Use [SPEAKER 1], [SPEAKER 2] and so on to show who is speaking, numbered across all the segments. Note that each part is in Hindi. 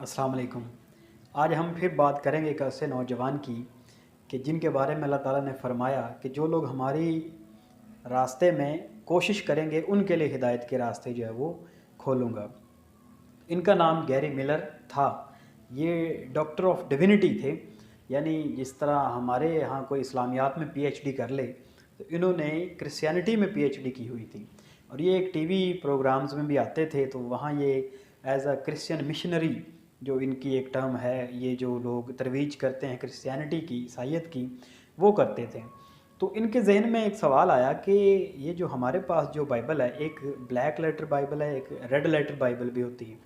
[SPEAKER 1] अस्सलाम वालेकुम। आज हम फिर बात करेंगे एक ऐसे नौजवान की कि जिनके बारे में अल्लाह ताला ने फ़रमाया कि जो लोग हमारी रास्ते में कोशिश करेंगे उनके लिए हिदायत के रास्ते जो है वो खोलूँगा। इनका नाम गैरी मिलर था। ये डॉक्टर ऑफ डिविनिटी थे, यानी जिस तरह हमारे यहाँ कोई इस्लामियात में पीएचडी कर ले, तो इन्होंने क्रिश्चियनिटी में पीएचडी की हुई थी। और ये एक टीवी प्रोग्राम्स में भी आते थे, तो वहाँ ये एज अ क्रिश्चियन मिशनरी, जो इनकी एक टर्म है, ये जो लोग तरवीज करते हैं क्रिश्चियनिटी की, ईसाईयत की, वो करते थे। तो इनके जहन में एक सवाल आया कि ये जो हमारे पास जो बाइबल है, एक ब्लैक लेटर बाइबल है, एक रेड लेटर बाइबल भी होती है।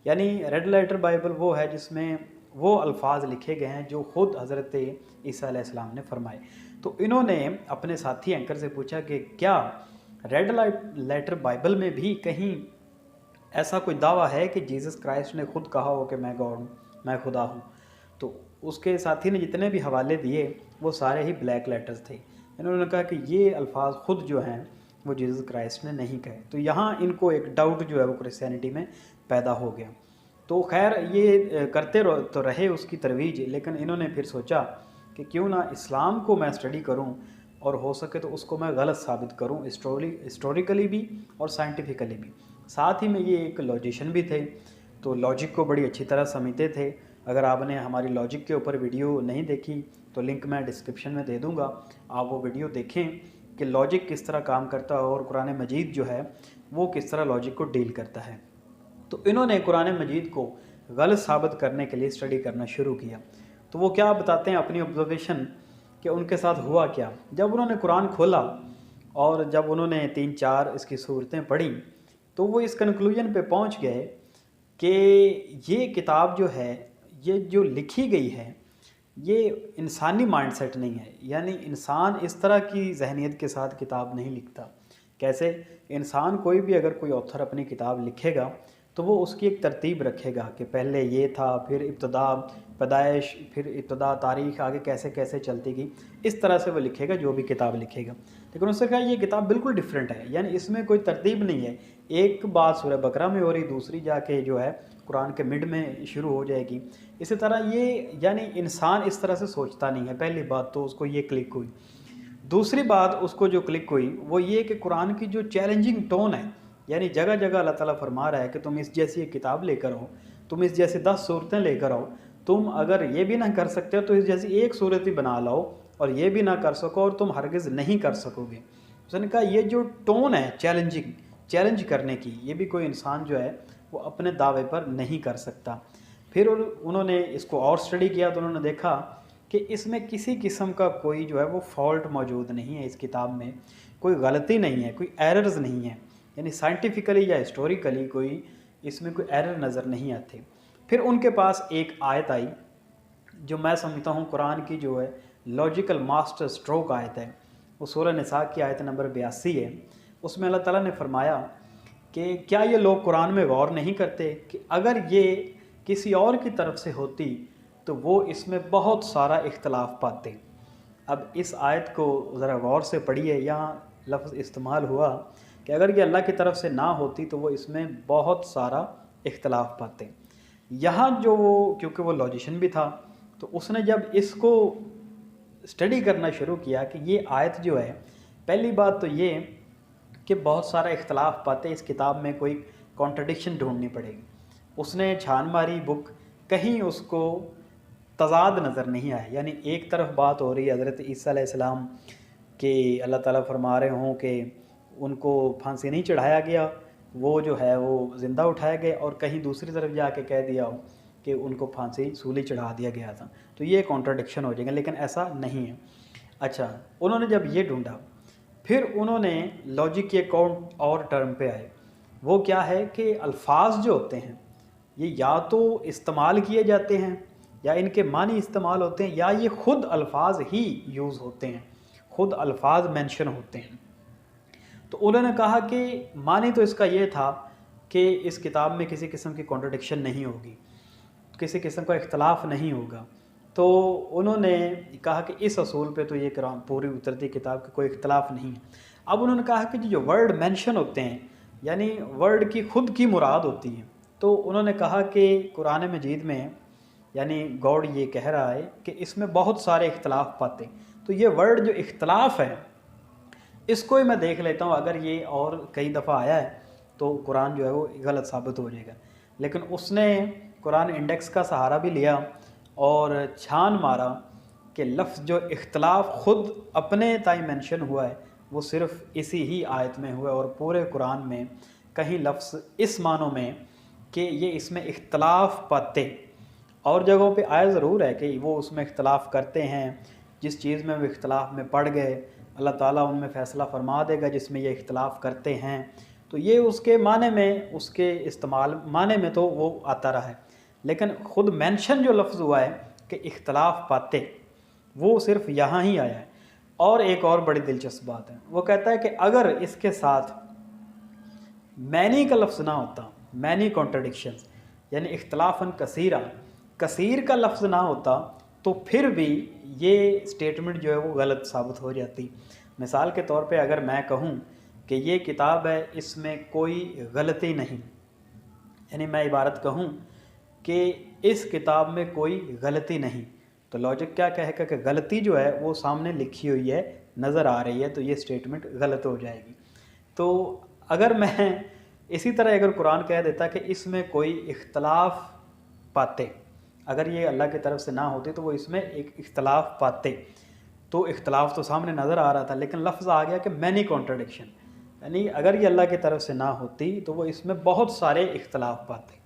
[SPEAKER 1] यानी रेड लेटर बाइबल वो है जिसमें वो अल्फाज लिखे गए हैं जो ख़ुद हज़रत ईसा अलैहिस्सलाम ने फरमाए। तो इन्होंने अपने साथी एंकर से पूछा कि क्या रेड लेटर बाइबल में भी कहीं ऐसा कोई दावा है कि जीसस क्राइस्ट ने खुद कहा हो कि मैं गॉड हूँ, मैं खुदा हूँ। तो उसके साथी ने जितने भी हवाले दिए वो सारे ही ब्लैक लेटर्स थे। इन्होंने कहा कि ये अल्फाज खुद जो हैं वो जीसस क्राइस्ट ने नहीं कहे। तो यहाँ इनको एक डाउट जो है वो क्रिश्चियनिटी में पैदा हो गया। तो खैर ये करते तो रहे उसकी तरवीज, लेकिन इन्होंने फिर सोचा कि क्यों ना इस्लाम को मैं स्टडी करूं और हो सके तो उसको मैं गलत साबित करूं, हिस्टोरिकली भी और साइंटिफिकली भी। साथ ही में ये एक लॉजिशियन भी थे, तो लॉजिक को बड़ी अच्छी तरह समझते थे। अगर आपने हमारी लॉजिक के ऊपर वीडियो नहीं देखी तो लिंक मैं डिस्क्रिप्शन में दे दूँगा, आप वो वीडियो देखें कि लॉजिक किस तरह काम करता है और कुरान मजीद जो है वो किस तरह लॉजिक को डील करता है। तो इन्होंने कुरान मजीद को गलत साबित करने के लिए स्टडी करना शुरू किया। तो वो क्या बताते हैं अपनी ऑब्जर्वेशन कि उनके साथ हुआ क्या। जब उन्होंने कुरान खोला और जब उन्होंने 3-4 इसकी सूरतें पढ़ी, तो वो इस कंक्लूजन पे पहुंच गए कि ये किताब जो है, ये जो लिखी गई है, ये इंसानी माइंडसेट नहीं है। यानी इंसान इस तरह की जहनीत के साथ किताब नहीं लिखता। कैसे? इंसान कोई भी अगर कोई ऑथर अपनी किताब लिखेगा तो वो उसकी एक तरतीब रखेगा कि पहले ये था, फिर इब्तदा पैदाइश, फिर इब्तदा तारीख़, आगे कैसे कैसे चलती गई, इस तरह से वो लिखेगा जो भी किताब लिखेगा। लेकिन उसने कहा ये किताब बिल्कुल डिफरेंट है, यानी इसमें कोई तरतीब नहीं है। एक बात सूरह बकरा में हो रही, दूसरी जाके जो है कुरान के मिड में शुरू हो जाएगी। इसी तरह ये, यानी इंसान इस तरह से सोचता नहीं है। पहली बात तो उसको ये क्लिक हुई। दूसरी बात उसको जो क्लिक हुई वो ये कि कुरान की जो चैलेंजिंग टोन है, यानी जगह जगह अल्लाह ताला फरमा रहा है कि तुम इस जैसी एक किताब लेकर आओ, तुम इस जैसे 10 सूरतें लेकर आओ, तुम अगर ये भी ना कर सकते हो तो इस जैसी एक सूरत ही बना लाओ, और ये भी ना कर सको और तुम हरगिज़ नहीं कर सकोगे। उसने कहा ये जो टोन है चैलेंज करने की, ये भी कोई इंसान जो है वो अपने दावे पर नहीं कर सकता। फिर उन्होंने इसको और स्टडी किया तो उन्होंने देखा कि इसमें किसी किस्म का कोई जो है वो फॉल्ट मौजूद नहीं है। इस किताब में कोई गलती नहीं है, कोई एरर्स नहीं है, यानी साइंटिफिकली या हिस्टोरिकली कोई इसमें कोई एरर नज़र नहीं आते। फिर उनके पास एक आयत आई जो मैं समझता हूँ कुरान की जो है लॉजिकल मास्टर स्ट्रोक आयत है। वो सूरह निसा की आयत नंबर 82 है। उसमें अल्लाह ताला ने फरमाया कि क्या ये लोग कुरान में गौर नहीं करते कि अगर ये किसी और की तरफ से होती तो वो इसमें बहुत सारा इख्तलाफ पाते। अब इस आयत को ज़रा गौर से पढ़िए। यहाँ लफ्ज़ इस्तेमाल हुआ कि अगर ये अल्लाह की तरफ से ना होती तो वो इसमें बहुत सारा इख्तलाफ पाते। यहाँ जो, क्योंकि वो लॉजिशियन भी था, तो उसने जब इसको स्टडी करना शुरू किया कि ये आयत जो है, पहली बात तो ये कि बहुत सारा इख्तलाफ पाते, इस किताब में कोई कॉन्ट्रडिक्शन ढूंढनी पड़ेगी। उसने छान मारी बुक, कहीं उसको तज़ाद नज़र नहीं आया। यानी एक तरफ बात हो रही है हज़रत ईसा अलैहिस्सलाम के, अल्लाह ताला फरमा रहे हों कि उनको फांसी नहीं चढ़ाया गया, वो जो है वो ज़िंदा उठाया गया, और कहीं दूसरी तरफ जाके कह दिया हो कि उनको फांसी सूली चढ़ा दिया गया था। तो ये कॉन्ट्रडिक्शन हो जाएगा, लेकिन ऐसा नहीं है। अच्छा, उन्होंने जब ये ढूंढा, फिर उन्होंने लॉजिक के एक और टर्म पे आए। वो क्या है कि अल्फाज जो होते हैं ये या तो इस्तेमाल किए जाते हैं, या इनके मानी इस्तेमाल होते हैं, या ये ख़ुद अल्फाज ही यूज़ होते हैं, ख़ुद अल्फाज मेंशन होते हैं। तो उन्होंने कहा कि मानी तो इसका ये था कि इस किताब में किसी किस्म की कॉन्ट्रडिक्शन नहीं होगी, किसी किस्म का इख्तलाफ नहीं होगा। तो उन्होंने कहा कि इस असूल पे तो ये पूरी उतरती किताब का कोई इख्तलाफ नहीं है। अब उन्होंने कहा कि जो वर्ड मेंशन होते हैं, यानी वर्ड की ख़ुद की मुराद होती है, तो उन्होंने कहा कि कुरान मजीद में यानी गॉड ये कह रहा है कि इसमें बहुत सारे इख्तलाफ पाते, तो ये वर्ड जो इख्तलाफ है इसको ही मैं देख लेता हूँ, अगर ये और कई दफ़ा आया है तो कुरान जो है वो गलत साबित हो जाएगा। लेकिन उसने कुरान इंडेक्स का सहारा भी लिया और छान मारा कि लफ्ज़ जो इख्तलाफ ख़ुद अपने ताई मेंशन हुआ है वो सिर्फ़ इसी ही आयत में हुआ है, और पूरे कुरान में कहीं लफ्ज़ इस मानों में कि ये इसमें इख्तलाफ पाते, और जगहों पे आया ज़रूर है कि वो उसमें इख्तलाफ करते हैं, जिस चीज़ में वो इख्तलाफ में पड़ गए अल्लाह ताला उनमें फ़ैसला फ़रमा देगा जिसमें ये इख्तलाफ करते हैं। तो ये उसके माने में, उसके इस्तेमाल माने में तो वो आता रहा है, लेकिन ख़ुद मेंशन जो लफ्ज़ हुआ है कि इख्तलाफ पाते, वो सिर्फ़ यहाँ ही आया है। और एक और बड़ी दिलचस्प बात है, वो कहता है कि अगर इसके साथ मैनी का लफ्ज़ ना होता, मैनी कॉन्ट्रडिक्शंस यानी इख्तलाफन कसीरा, कसीर का लफ्ज़ ना होता, तो फिर भी ये स्टेटमेंट जो है वो गलत साबित हो जाती। मिसाल के तौर पे अगर मैं कहूँ कि ये किताब है, इसमें कोई गलती नहीं, यानी मैं इबारत कहूँ कि इस किताब में कोई गलती नहीं, तो लॉजिक क्या कहेगा कि गलती जो है वो सामने लिखी हुई है, नज़र आ रही है, तो ये स्टेटमेंट गलत हो जाएगी। तो अगर मैं इसी तरह अगर कुरान कह देता कि इसमें कोई इख्तलाफ पाते, अगर ये अल्लाह की तरफ से ना होती तो वो इसमें एक इख्तलाफ पाते, तो इख्तलाफ तो सामने नज़र आ रहा था, लेकिन लफ्ज़ आ गया कि मैनी कॉन्ट्रडिक्शन, यानी अगर ये अल्लाह की तरफ से ना होती तो वो इसमें बहुत सारे इख्तलाफ पाते।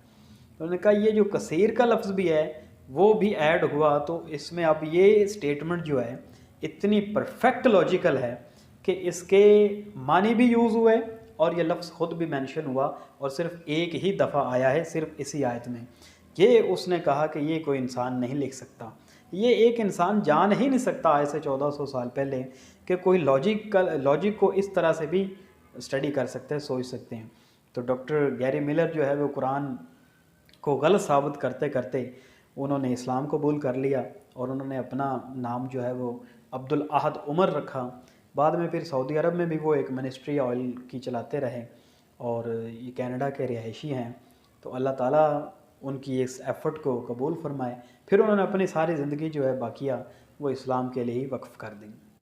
[SPEAKER 1] तो उन्होंने कहा ये जो कसीर का लफ्ज़ भी है वो भी ऐड हुआ, तो इसमें अब ये स्टेटमेंट जो है इतनी परफेक्ट लॉजिकल है कि इसके मानी भी यूज़ हुए और ये लफ्ज़ ख़ुद भी मेंशन हुआ, और सिर्फ एक ही दफ़ा आया है, सिर्फ इसी आयत में। ये उसने कहा कि ये कोई इंसान नहीं लिख सकता, ये एक इंसान जान ही नहीं सकता आज से 1400 साल पहले कि कोई लॉजिक को इस तरह से भी स्टडी कर सकते हैं, सोच सकते हैं। तो डॉक्टर गैरी मिलर जो है वो कुरान को गलत साबित करते करते उन्होंने इस्लाम कबूल कर लिया, और उन्होंने अपना नाम जो है वो अब्दुल अहद उमर रखा। बाद में फिर सऊदी अरब में भी वो एक मिनिस्ट्री ऑयल की चलाते रहे, और ये कनाडा के रिहायशी हैं। तो अल्लाह ताला उनकी इस एफ़र्ट को कबूल फ़रमाए। फिर उन्होंने अपनी सारी ज़िंदगी जो है बाकिया वो इस्लाम के लिए ही वक्फ़ कर दी।